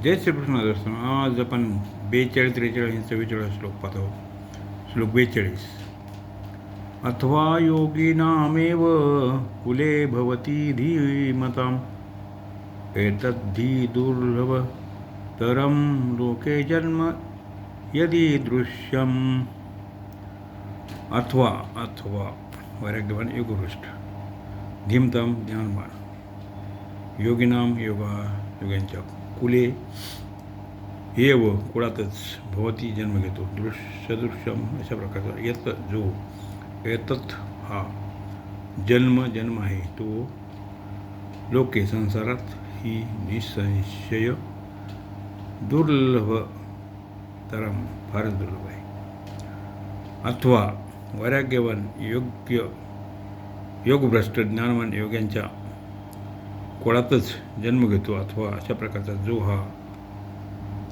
जय श्रीकृष्ण दर्शन. आज आपण 42, 43 आणि 44 श्लोक पाहत आहोत. श्लोक 42. अथवा योगिनामेव कुले भवती धीमताम् एतद्धि दुर्लभतरं लोके जन्म यदि दृश्यम. अथवा वैराग्यवान योगभ्रष्ट, धीमताम ज्ञानवान, योगिनाम योग्यांच्या, कुले एव कुळातच, भवती जन्म घेतो, सदृश्यम अशा प्रकारचा, यत जो, एतत् हा, जन्म आहे तो, लोके संसारात, ही निसंशय, दुर्लभतरम फारच दुर्लभ आहे. अथवा वैराग्यवान योगभ्रष्ट ज्ञानवान योग्यांच्या कुळातच जन्म घेतो, अथवा अशा प्रकारचा जो हा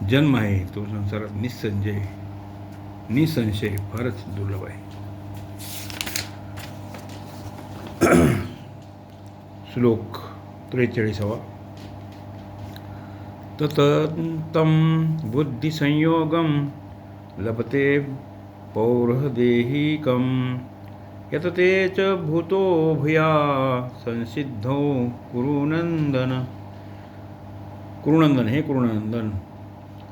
जन्म आहे तो संसारात निसंशय फारच दुर्लभ आहे. श्लोक 43. ततं बुद्धिसंयोगं लभते पौर्हदेहिकं यतते च भूतो भूया संसिद्धो कुरुनंदन. हे कुरुनंदन,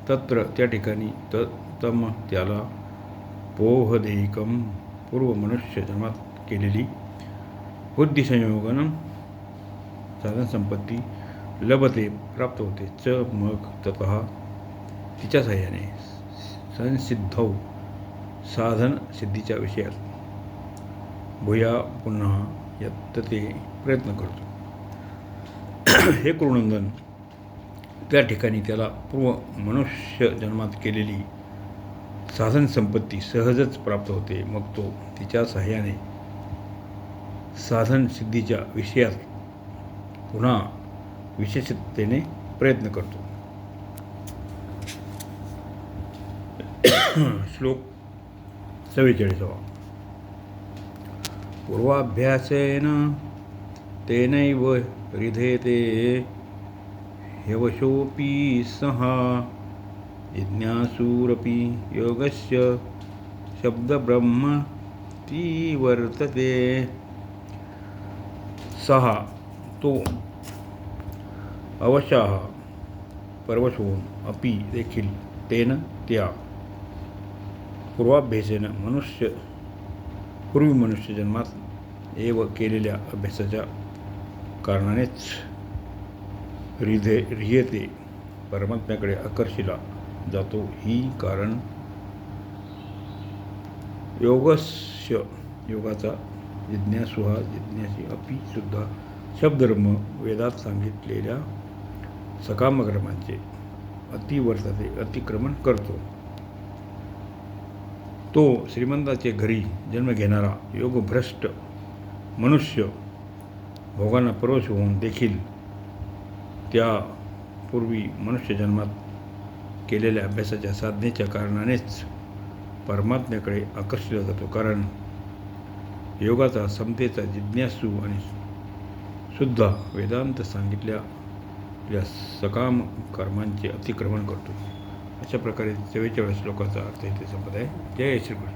तत्र त्या ठिकाणी, तम त्याला, पोहदेहिकम पूर्व मनुष्य जन्मात केलेली, बुद्धिसंयोगन साधन संपत्ती, लभते प्राप्त होते, च मग ततः तिच्या साह्याने, संसिद्धौ साधन सिद्धीच्या विषयात, भूया पुन्हा यत्ते प्रयत्न करतो. हे कुरुनंदन, त्या ठिकाणी त्याला पूर्व मनुष्य जन्मात केलेली साधन संपत्ती सहजच प्राप्त होते, मग तो तिच्या साह्याने साधन सिद्धीच्या विषयात पुन्हा विशेषतेने प्रयत्न करतो. श्लोक 44. पूर्वाभ्यासेन तेनैव रिधेते ह्यवशोऽपि सः जिज्ञासुरपि योगस्य शब्दब्रह्मति वर्तते. सहा तो, अवशाः परवश होऊन, अपि देखील, तेन त्या, पूर्वाभ्यासेन पूर्वी मनुष्य जन्मात एव केलेल्या अभ्यासाच्या कारणानेच, ह्रियते परमात्म्याकडे आकर्षिला जातो, ही कारण, योगस्य योगाचा, जिज्ञासुहा जिज्ञासी, अपि सुद्धा, शब्दब्रह्म वेदात सांगितलेल्या सकामकर्मांचे, अतिवर्तते अतिक्रमण करतो. तो श्रीमंताचे घरी जन्म घेणारा योगभ्रष्ट मनुष्य भोगांना परवश होऊन देखील त्या पूर्वी मनुष्य जन्मात केलेल्या अभ्यासाच्या साधनेच्या कारणानेच परमात्म्याकडे आकर्षिला जातो, कारण योगाचा, समतेचा, जिज्ञासू आणि सुद्धा वेदांत सांगितलेल्या सकाम कर्मांचे अतिक्रमण करतो. अशा प्रकारे 44 श्लोकाचा अर्थ इथे संपत आहे. जय श्रीकृष्ण.